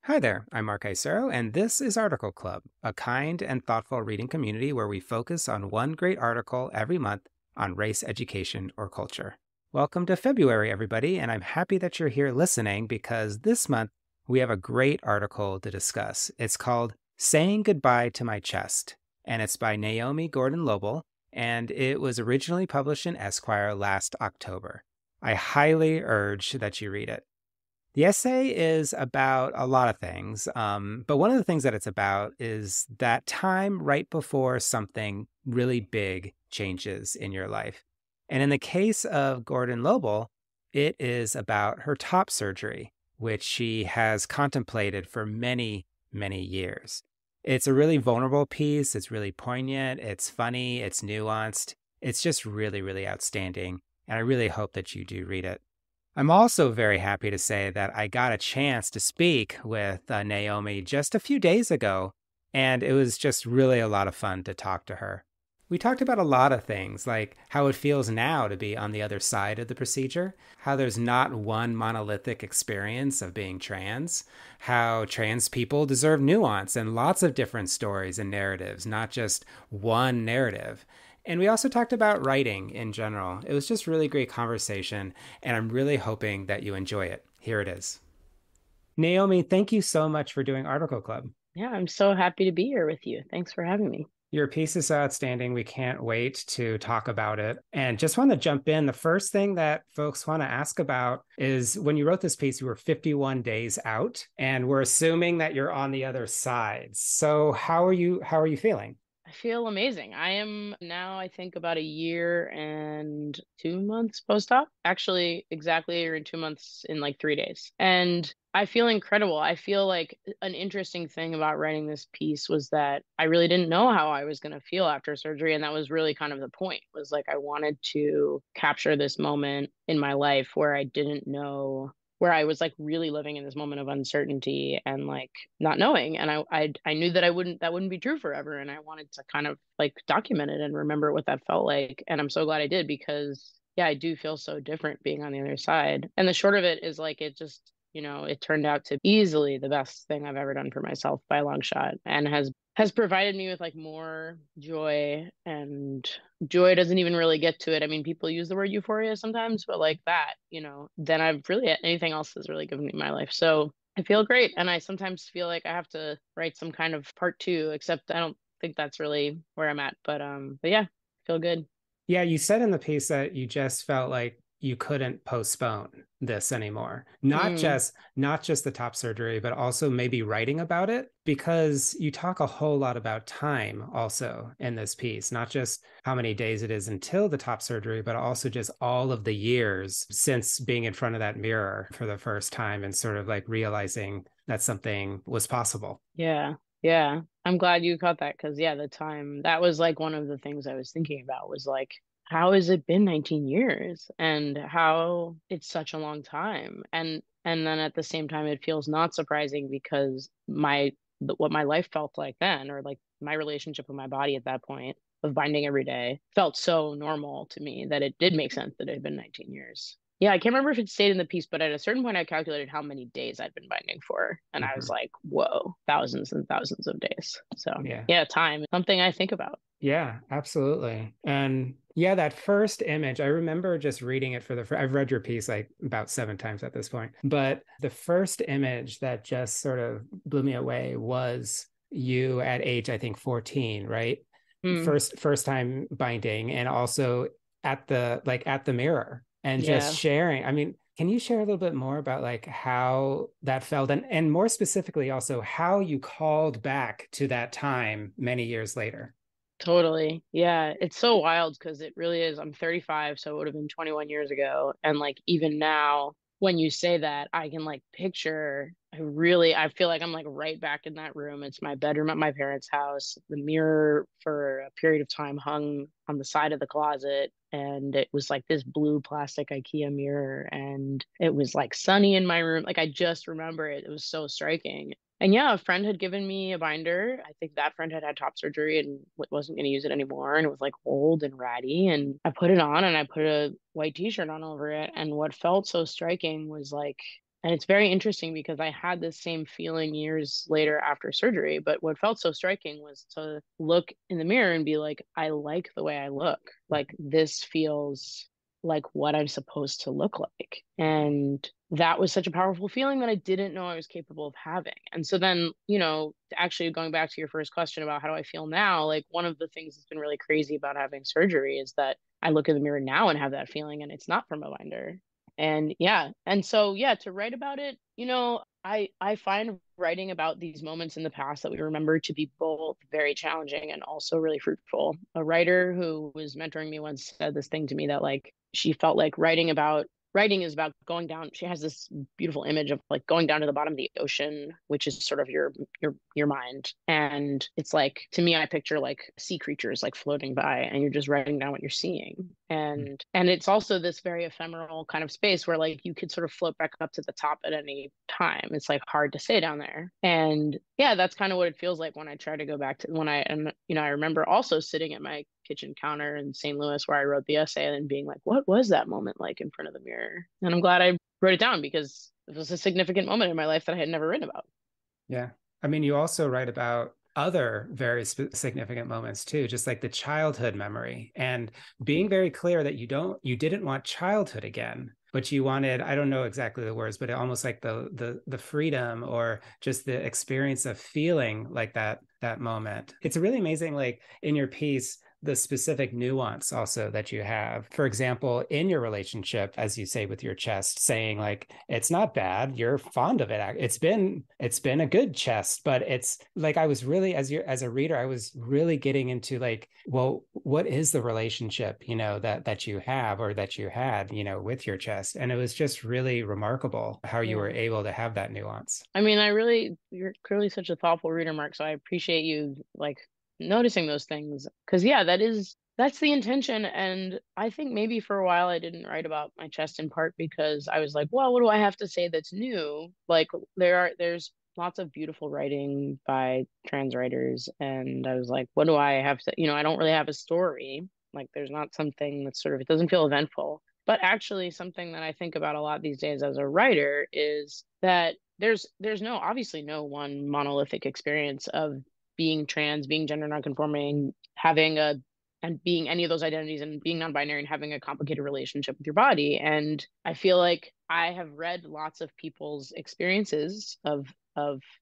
Hi there, I'm Mark Isero, and this is Article Club, a kind and thoughtful reading community where we focus on one great article every month on race, education, or culture. Welcome to February, everybody, and I'm happy that you're here listening because this month we have a great article to discuss. It's called Saying Goodbye to My Chest, and it's by Naomi Gordon-Loebl, and it was originally published in Esquire last October. I highly urge that you read it. The essay is about a lot of things, but one of the things that it's about is that time right before something really big changes in your life. And in the case of Gordon Loebl, it is about her top surgery, which she has contemplated for many, many years. It's a really vulnerable piece. It's really poignant. It's funny. It's nuanced. It's just really, really outstanding. And I really hope that you do read it. I'm also very happy to say that I got a chance to speak with Naomi just a few days ago, and it was just really a lot of fun to talk to her. We talked about a lot of things, like how it feels now to be on the other side of the procedure, how there's not one monolithic experience of being trans, how trans people deserve nuance and lots of different stories and narratives, not just one narrative. And we also talked about writing in general. It was just really great conversation, and I'm really hoping that you enjoy it. Here it is. Naomi, thank you so much for doing Article Club. Yeah, I'm so happy to be here with you. Thanks for having me. Your piece is so outstanding. We can't wait to talk about it. And just want to jump in. The first thing that folks want to ask about is when you wrote this piece, you were 51 days out, and we're assuming that you're on the other side. So how are you feeling? I feel amazing. I am now, I think, about a year and 2 months post-op. Actually, exactly, or in 2 months in like 3 days. And I feel incredible. I feel like an interesting thing about writing this piece was that I really didn't know how I was going to feel after surgery. And that was really kind of the point, was like I wanted to capture this moment in my life where I didn't know, where I was like really living in this moment of uncertainty and like not knowing. And I knew that that wouldn't be true forever. And I wanted to kind of like document it and remember what that felt like. And I'm so glad I did, because yeah, I do feel so different being on the other side. And the short of it is like it just, it turned out to easily the best thing I've ever done for myself by a long shot, and has provided me with like more joy. And joy doesn't even really get to it. I mean, people use the word euphoria sometimes, but like that, then I've really, anything else has really given me my life. So I feel great. And I sometimes feel like I have to write some kind of part two, except I don't think that's really where I'm at. But yeah, feel good. Yeah, you said in the piece that you just felt like you couldn't postpone this anymore. Mm, Not just the top surgery, but also maybe writing about it, because you talk a whole lot about time also in this piece, not just how many days it is until the top surgery, but also just all of the years since being in front of that mirror for the first time and sort of like realizing that something was possible. yeah. Yeah. I'm glad you caught that, because yeah, the time, that was like one of the things I was thinking about, was like, how has it been 19 years, and how it's such a long time. And then at the same time it feels not surprising, because what my life felt like then, or like my relationship with my body at that point of binding every day, felt so normal to me that it did make sense that it had been 19 years. Yeah, I can't remember if it stayed in the piece, but at a certain point, I calculated how many days I'd been binding for. And I was Mhm. like, whoa, thousands and thousands of days. So, Yeah. yeah, time is something I think about. Yeah, absolutely. And yeah, that first image, I remember just reading it for I've read your piece like about 7 times at this point, but the first image that just sort of blew me away was you at age, I think 14, right? Mm, First time binding, and also at the mirror and just yeah, sharing. I mean, can you share a little bit more about like how that felt, and more specifically also how you called back to that time many years later? totally. Yeah, it's so wild, because it really is. I'm 35, so it would have been 21 years ago. And like, even now, when you say that, I can like picture, I feel like I'm like right back in that room. It's my bedroom at my parents' house. The mirror for a period of time hung on the side of the closet. And it was like this blue plastic IKEA mirror. And it was like sunny in my room. Like, I just remember it. It was so striking. And yeah, a friend had given me a binder. I think that friend had had top surgery and wasn't going to use it anymore. And it was like old and ratty. And I put it on, and I put a white t-shirt on over it. And what felt so striking was like And it's very interesting because I had this same feeling years later after surgery. But what felt so striking was to look in the mirror and be like, I like the way I look. Like, this feels like what I'm supposed to look like. And that was such a powerful feeling that I didn't know I was capable of having. And so then, actually going back to your first question about how do I feel now, like one of the things that's been really crazy about having surgery is that I look in the mirror now and have that feeling, and it's not from a binder. And yeah, and so yeah, to write about it, I find writing about these moments in the past that we remember to be both very challenging and also really fruitful. A writer who was mentoring me once said this thing to me that like she felt like writing is about going down. She has this beautiful image of like going down to the bottom of the ocean, which is sort of your mind. And it's like, to me, I picture like sea creatures like floating by, and you're just writing down what you're seeing. And it's also this very ephemeral kind of space where like you could sort of float back up to the top at any time. It's like hard to stay down there. And yeah, that's kind of what it feels like when I try to go back to when I remember also sitting at my kitchen counter in St. Louis where I wrote the essay and being like, what was that moment like in front of the mirror? And I'm glad I wrote it down because it was a significant moment in my life that I had never written about. Yeah. I mean, you also write about other very significant moments too, just like the childhood memory and being very clear that you didn't want childhood again, but you wanted, I don't know exactly the words, but almost like the freedom or just the experience of feeling like that moment. It's really amazing, like in your piece, the specific nuance also that you have. For example, in your relationship, as you say with your chest, saying like it's not bad, you're fond of it. It's been a good chest, but it's like I was really as a reader, I was really getting into like, well, what is the relationship, that you have or that you had, with your chest? And it was just really remarkable how you were Yeah. able to have that nuance. I mean, you're clearly such a thoughtful reader, Mark. So I appreciate you like noticing those things. Cause yeah, that's the intention. And I think maybe for a while I didn't write about my chest in part because I was like, well, what do I have to say that's new? Like there's lots of beautiful writing by trans writers. And I was like, what do I have to, I don't really have a story. Like there's not something that's sort of, it doesn't feel eventful. But actually, something that I think about a lot these days as a writer is that there's obviously no one monolithic experience of being trans, being gender nonconforming, having a and being any of those identities and being non-binary and having a complicated relationship with your body. And I feel like I have read lots of people's experiences of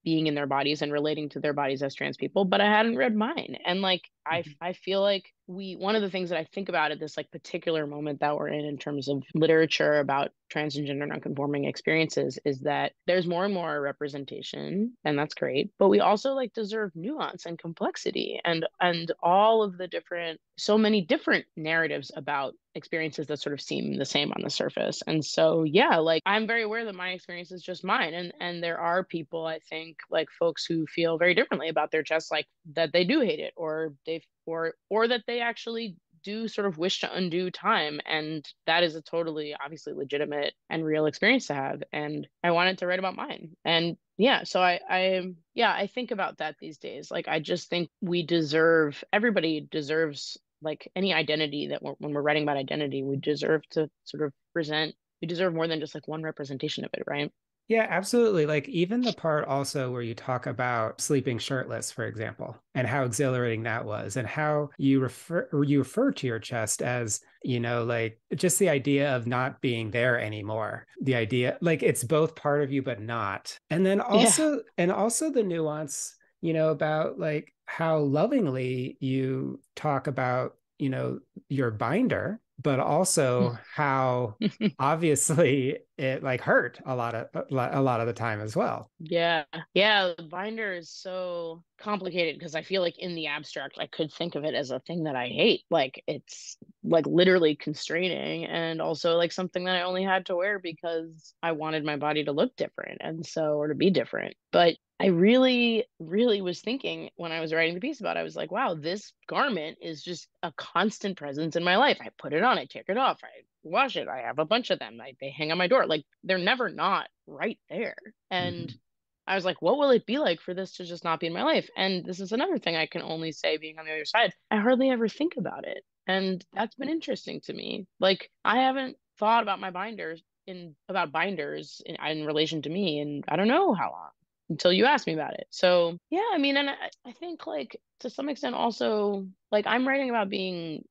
being in their bodies and relating to their bodies as trans people, but I hadn't read mine. And like I feel like one of the things that I think about at this like particular moment that we're in terms of literature about trans and gender nonconforming experiences is that there's more and more representation, and that's great, but we also like deserve nuance and complexity and all of the different so many different narratives about experiences that sort of seem the same on the surface. And so yeah, like I'm very aware that my experience is just mine, and there are people, I think, like folks who feel very differently about their chest, like that they do hate it or that they actually do sort of wish to undo time. And that is a totally obviously legitimate and real experience to have. And I wanted to write about mine. And yeah, so I think about that these days. Like I just think everybody deserves like any identity when we're writing about identity, we deserve to sort of present, we deserve more than just like one representation of it, right? Yeah, absolutely. Like even the part also where you talk about sleeping shirtless, for example, and how exhilarating that was, and how you refer to your chest as, like just the idea of not being there anymore. The idea like it's both part of you but not. And then Yeah. also the nuance, about like how lovingly you talk about, your binder, but also how obviously it like hurt a lot of the time as well. Yeah. Yeah. The binder is so complicated because I feel like in the abstract, I could think of it as a thing that I hate. Like it's like literally constraining and also like something that I only had to wear because I wanted my body to look different and so, or to be different. But I really, really was thinking when I was writing the piece about it, I was like, wow, this garment is just a constant presence in my life. I put it on, I take it off, I wash it. I have a bunch of them. They hang on my door. Like they're never not right there. And Mhm. I was like, what will it be like for this to just not be in my life? And this is another thing I can only say being on the other side. I hardly ever think about it. And that's been interesting to me. Like, I haven't thought about my binders in about binders in relation to me, and I don't know how long until you asked me about it. So yeah, I mean, and I think like to some extent also like I'm writing about being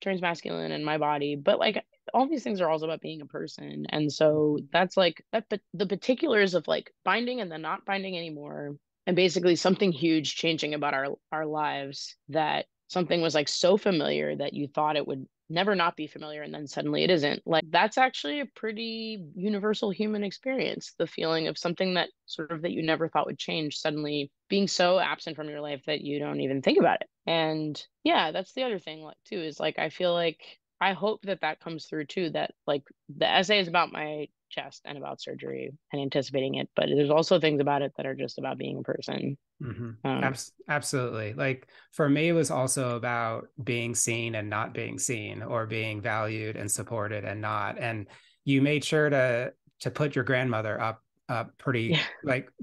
transmasculine in my body, but like all these things are also about being a person. And so that's like that, but the particulars of like binding and then not binding anymore, and basically something huge changing about our lives, that something was like so familiar that you thought it would never not be familiar and then suddenly it isn't. Like that's actually a pretty universal human experience, the feeling of something that sort of that you never thought would change suddenly being so absent from your life that you don't even think about it. And yeah, that's the other thing like too is like I feel like I hope that that comes through too, that like the essay is about my chest and about surgery and anticipating it, but there's also things about it that are just about being a person. Mm-hmm. um Absolutely. Like for me, it was also about being seen and not being seen, or being valued and supported and not. And you made sure to put your grandmother up yeah,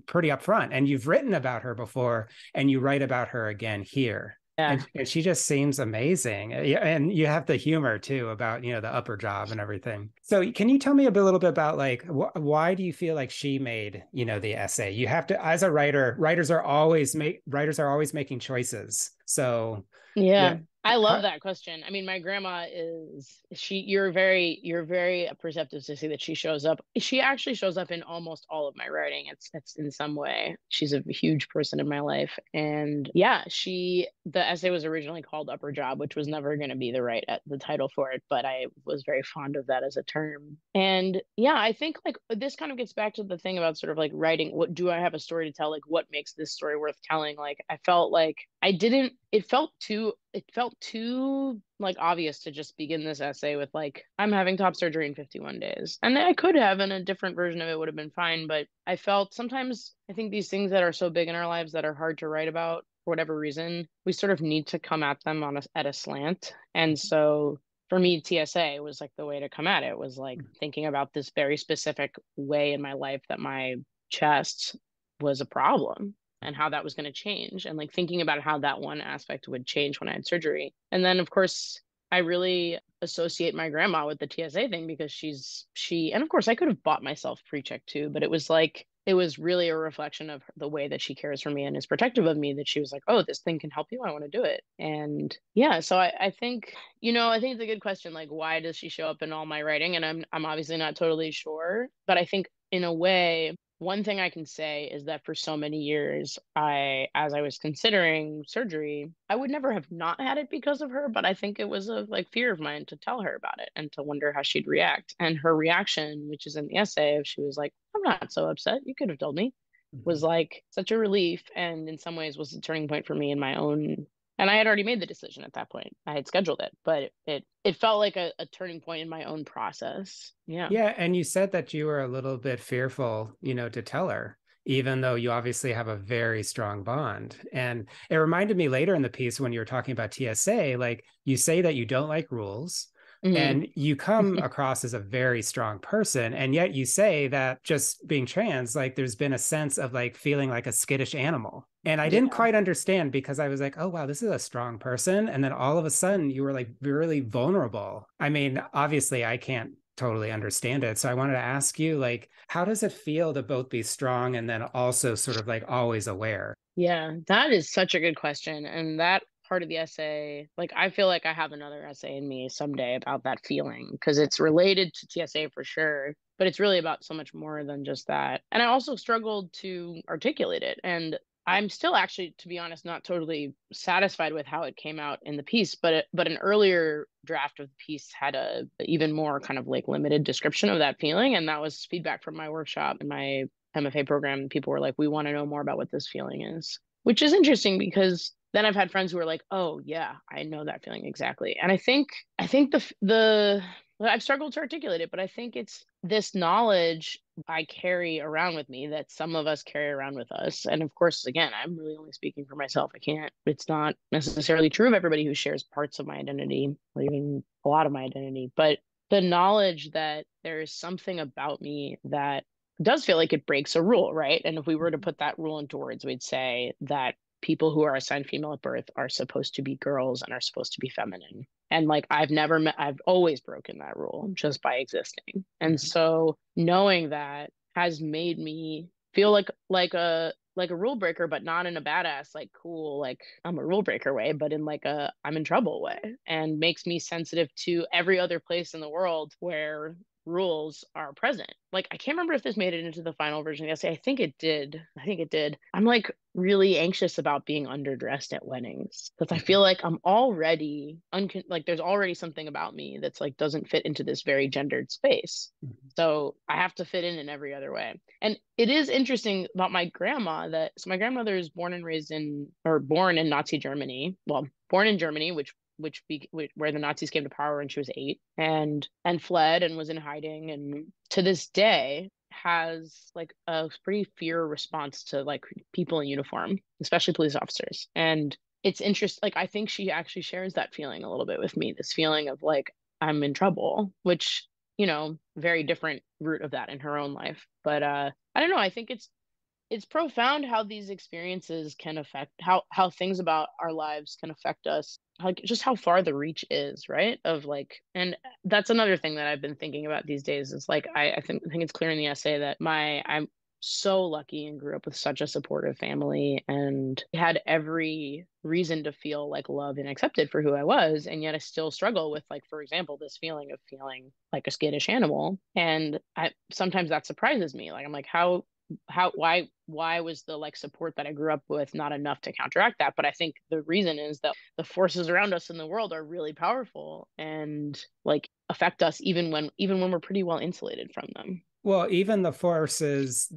pretty up front. And you've written about her before, and you write about her again here. yeah, And she just seems amazing. Yeah, and you have the humor too about, the upper job and everything. So can you tell me little bit about like why do you feel like she made, the essay? You have to, as a writer, writers are always making choices. So yeah. yeah. I love How, that question. I mean, my grandma is she you're very perceptive to see that she shows up. She actually shows up in almost all of my writing. It's in some way. She's a huge person in my life. And yeah, the essay was originally called Upper Job, which was never going to be the title for it, but I was very fond of that as a term. And yeah, I think like this kind of gets back to the thing about sort of like writing, what do I have a story to tell? Like what makes this story worth telling? Like I felt like I didn't it felt too like obvious to just begin this essay with like I'm having top surgery in 51 days. And I could have, and a different version of it would have been fine, but I felt sometimes I think these things that are so big in our lives that are hard to write about for whatever reason, we sort of need to come at them at a slant. And so for me, TSA was like the way to come at it, was like thinking about this very specific way in my life that my chest was a problem and how that was going to change, and like thinking about how that one aspect would change when I had surgery. And then of course I really associate my grandma with the TSA thing because and of course I could have bought myself pre-check too, but it was really a reflection of the way that she cares for me and is protective of me, that she was like, oh, this thing can help you, I want to do it. And yeah, so I think, I think it's a good question, like why does she show up in all my writing? And I'm obviously not totally sure, but I think in a way one thing I can say is that for so many years, as I was considering surgery, I would never have not had it because of her, but I think it was a like fear of mine to tell her about it and to wonder how she'd react. And her reaction, which is in the essay, she was like, I'm not so upset. You could have told me, was like such a relief, and in some ways was a turning point for me in my own. And I had already made the decision at that point. I had scheduled it, but it felt like a turning point in my own process. Yeah. Yeah, and you said that you were a little bit fearful, to tell her, even though you obviously have a very strong bond. And it reminded me later in the piece when you were talking about TSA, like you say that you don't like rules, Hmm. and you come across as a very strong person, and yet you say that just being trans, like there's been a sense of like feeling like a skittish animal. And I didn't Yeah. quite understand, because I was like, oh, wow, this is a strong person. And then all of a sudden you were like really vulnerable. I mean, obviously, I can't totally understand it. So I wanted to ask you, like, how does it feel to both be strong and then also sort of like always aware? Yeah, that is such a good question. And that part of the essay, like, I feel like I have another essay in me someday about that feeling because it's related to TSA for sure, but it's really about so much more than just that. And I also struggled to articulate it. And I'm still actually, to be honest, not totally satisfied with how it came out in the piece, but an earlier draft of the piece had a even more kind of like limited description of that feeling, and that was feedback from my workshop and my MFA program. People were like, we want to know more about what this feeling is, which is interesting because then I've had friends who are like, oh yeah, I know that feeling exactly. And I think the well, I've struggled to articulate it, but I think it's this knowledge I carry around with me that some of us carry around with us. And of course, again, I'm really only speaking for myself. It's not necessarily true of everybody who shares parts of my identity or even a lot of my identity, but the knowledge that there is something about me that does feel like it breaks a rule, right? And if we were to put that rule into words, we'd say that people who are assigned female at birth are supposed to be girls and are supposed to be feminine. And like I've always broken that rule just by existing. And so knowing that has made me feel like a rule breaker, but not in a badass, like cool, like I'm a rule breaker way, but in like a I'm in trouble way, and makes me sensitive to every other place in the world where rules are present. Like I can't remember if this made it into the final version of the essay. I think it did. I think it did. I'm like really anxious about being underdressed at weddings because I feel like I'm already like there's already something about me that's like doesn't fit into this very gendered space. So I have to fit in every other way. And it is interesting about my grandma that so my grandmother is born and raised in or born in Nazi Germany. Well, born in Germany, where the Nazis came to power when she was 8 and fled and was in hiding, and to this day has like a pretty fear response to like people in uniform, especially police officers. And it's interesting. Like I think she actually shares that feeling a little bit with me, this feeling of like I'm in trouble, which very different root of that in her own life. But I don't know. I think it's profound how these experiences can affect how things about our lives can affect us, like just how far the reach is, right? Of like, and that's another thing that I've been thinking about these days is like I think it's clear in the essay that I'm so lucky and grew up with such a supportive family and had every reason to feel like loved and accepted for who I was, and yet I still struggle with, like, for example, this feeling of feeling like a skittish animal. And I sometimes that surprises me. Like I'm like, why was the like support that I grew up with not enough to counteract that? But I think the reason is that the forces around us in the world are really powerful and like affect us even when we're pretty well insulated from them. Well, even the forces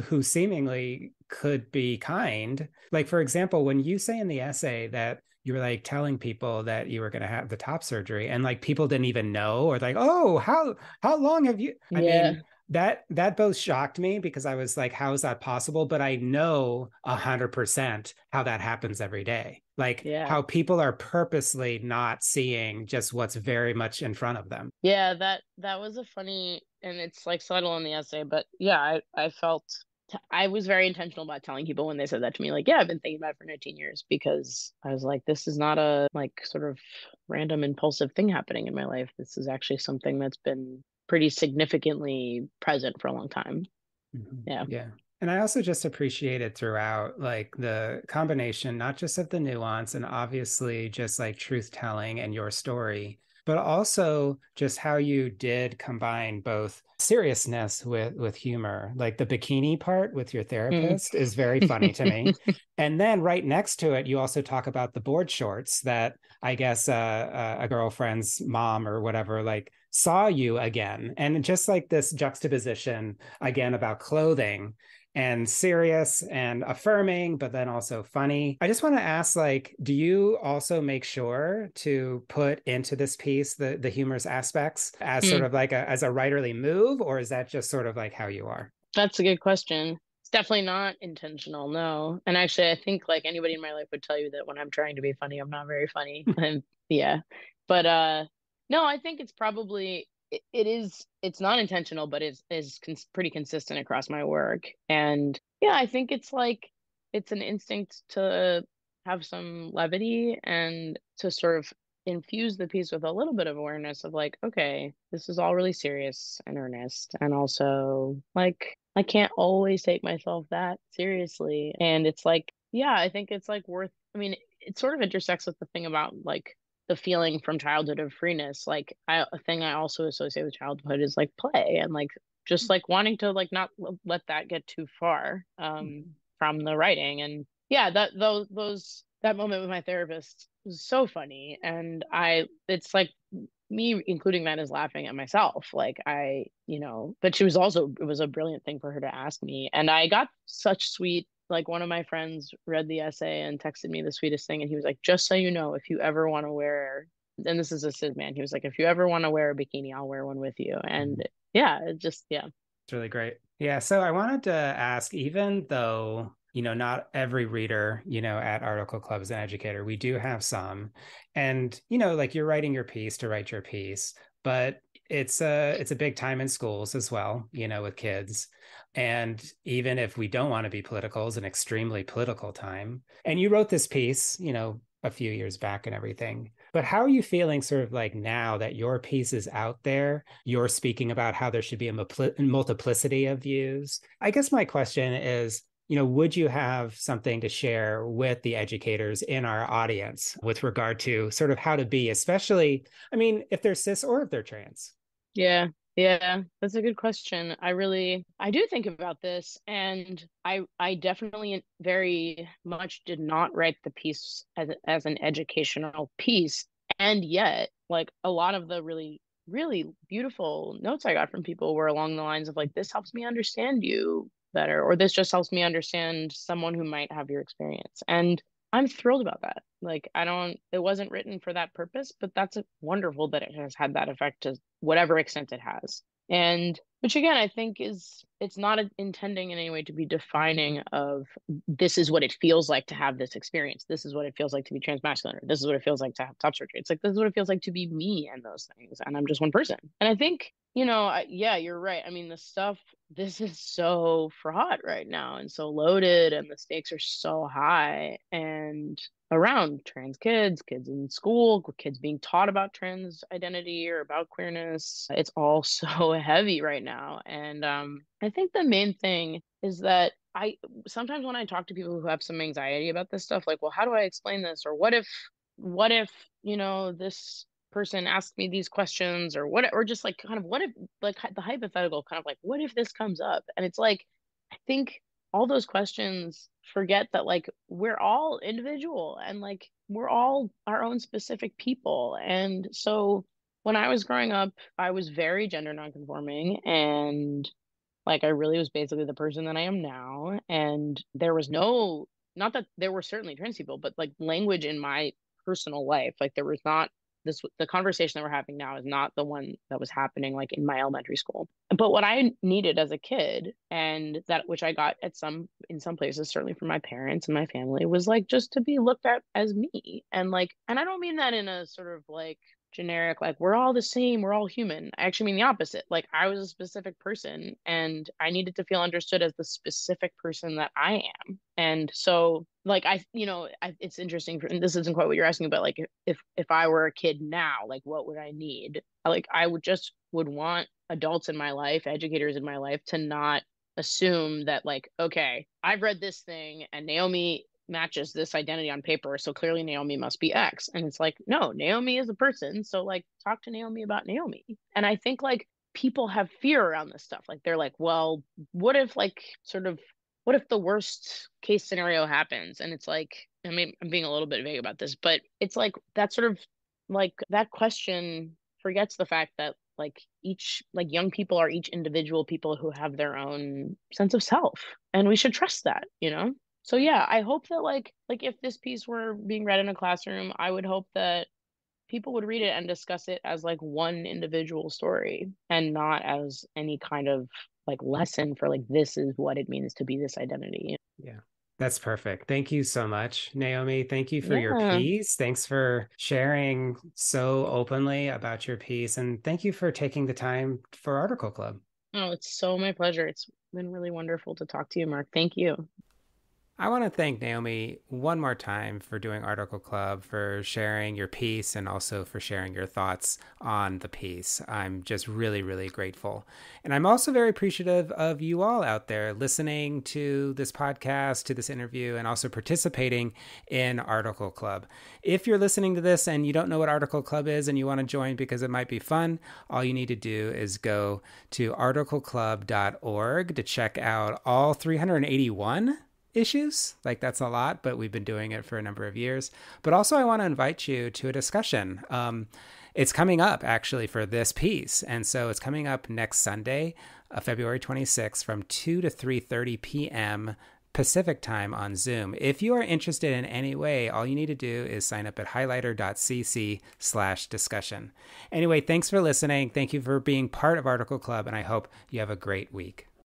who seemingly could be kind, like for example, when you say in the essay that you were like telling people that you were going to have the top surgery and like people didn't even know, or like, oh, how long have you? I Yeah. mean, that both shocked me because I was like, how is that possible? But I know 100% how that happens every day. Like Yeah. how people are purposely not seeing just what's very much in front of them. Yeah, that was a funny, and it's like subtle in the essay, but yeah, I felt I was very intentional about telling people when they said that to me, like, yeah, I've been thinking about it for 19 years because I was like, this is not a like sort of random impulsive thing happening in my life. This is actually something that's been pretty significantly present for a long time. Yeah. Yeah. And I also just appreciated throughout like the combination, not just of the nuance and obviously just like truth telling and your story, but also just how you did combine both seriousness with humor. Like the bikini part with your Mm. therapist is very funny to me. And then right next to it, you also talk about the board shorts that I guess a girlfriend's mom or whatever like saw you again. And just like this juxtaposition again about clothing and serious and affirming, but then also funny. I just want to ask, like, do you also make sure to put into this piece the humorous aspects as sort Mm. of like as a writerly move, or is that just sort of like how you are? That's a good question. It's definitely not intentional, no. And actually, I think like anybody in my life would tell you that when I'm trying to be funny, I'm not very funny. And yeah. But no, I think it's probably it's not intentional, but pretty consistent across my work. And yeah, I think it's like it's an instinct to have some levity and to sort of infuse the piece with a little bit of awareness of like, okay, this is all really serious and earnest. And also, like, I can't always take myself that seriously. And it's like, yeah, I think it's like I mean, it sort of intersects with the thing about like the feeling from childhood of freeness. Like, a thing I also associate with childhood is like play and like just like wanting to like not let that get too far from the writing. And yeah, that moment with my therapist was so funny. And it's like me including that is laughing at myself. Like but it was a brilliant thing for her to ask me. And I got such sweet, like one of my friends read the essay and texted me the sweetest thing. And he was like, just so you know, if you ever want to wear, and this is a cis man, he was like, if you ever want to wear a bikini, I'll wear one with you. And yeah, it just, yeah. It's really great. Yeah. So I wanted to ask, even though, not every reader, at Article Club is an educator, we do have some. And, like you're writing your piece to write your piece, but it's a big time in schools as well, with kids. And even if we don't want to be political, it's an extremely political time. And you wrote this piece, a few years back and everything. But how are you feeling sort of like now that your piece is out there? You're speaking about how there should be a multiplicity of views. I guess my question is, would you have something to share with the educators in our audience with regard to sort of how to be, especially, I mean, if they're cis or if they're trans? Yeah. Yeah, that's a good question. I do think about this, and I definitely very much did not write the piece as an educational piece. And yet, like a lot of the really beautiful notes I got from people were along the lines of like, this helps me understand you better, or this just helps me understand someone who might have your experience. And I'm thrilled about that. Like, it wasn't written for that purpose, but that's wonderful that it has had that effect to whatever extent it has. And which again, I think it's not intending in any way to be defining of this is what it feels like to have this experience. This is what it feels like to be transmasculine. Or this is what it feels like to have top surgery. It's like, this is what it feels like to be me and those things. And I'm just one person. And I think, yeah, you're right. I mean, this is so fraught right now and so loaded, and the stakes are so high. And around trans kids in school, kids being taught about trans identity or about queerness. It's all so heavy right now. And I think the main thing is that I sometimes when I talk to people who have some anxiety about this stuff, like, well, how do I explain this? Or what if, this person asked me these questions, or what, or just like kind of what if, like the hypothetical kind of like, what if this comes up? And it's like, I think all those questions forget that like we're all individual, and like we're all our own specific people. And so when I was growing up, I was very gender nonconforming, and like I really was basically the person that I am now. And there was no, not that there were certainly trans people, but like language in my personal life, like there was not this, the conversation that we're having now is not the one that was happening like in my elementary school. But what I needed as a kid, and that which I got in some places, certainly from my parents and my family, was like just to be looked at as me. And like, and I don't mean that in a sort of like generic, like we're all the same, we're all human. I actually mean the opposite. Like I was a specific person, and I needed to feel understood as the specific person that I am. And so like it's interesting and this isn't quite what you're asking, but like if I were a kid now, like what would I need? Like I would want adults in my life, educators in my life, to not assume that like, okay, I've read this thing and Naomi matches this identity on paper, so clearly Naomi must be X. And it's like, no, Naomi is a person, so like talk to Naomi about Naomi. And I think like people have fear around this stuff. Like they're like, well, what if like sort of what if the worst case scenario happens? And it's like, I mean, I'm being a little bit vague about this, but it's like that sort of like that question forgets the fact that like each like young people are each individual people who have their own sense of self, and we should trust that. So yeah, I hope that like if this piece were being read in a classroom, I would hope that people would read it and discuss it as like one individual story, and not as any kind of like lesson for like this is what it means to be this identity. Yeah. That's perfect. Thank you so much, Naomi. Thank you for your Yeah. piece. Thanks for sharing so openly about your piece. And thank you for taking the time for Article Club. Oh, it's so my pleasure. It's been really wonderful to talk to you, Mark. Thank you. I want to thank Naomi one more time for doing Article Club, for sharing your piece, and also for sharing your thoughts on the piece. I'm just really, really grateful. And I'm also very appreciative of you all out there listening to this podcast, to this interview, and also participating in Article Club. If you're listening to this and you don't know what Article Club is and you want to join because it might be fun, all you need to do is go to articleclub.org to check out all 381 issues. Like that's a lot, but we've been doing it for a number of years. But also I want to invite you to a discussion. It's coming up actually for this piece. And so it's coming up next Sunday, February 26th from 2 to 3:30 p.m. Pacific time on Zoom. If you are interested in any way, all you need to do is sign up at highlighter.cc/discussion. Anyway, thanks for listening. Thank you for being part of Article Club, and I hope you have a great week.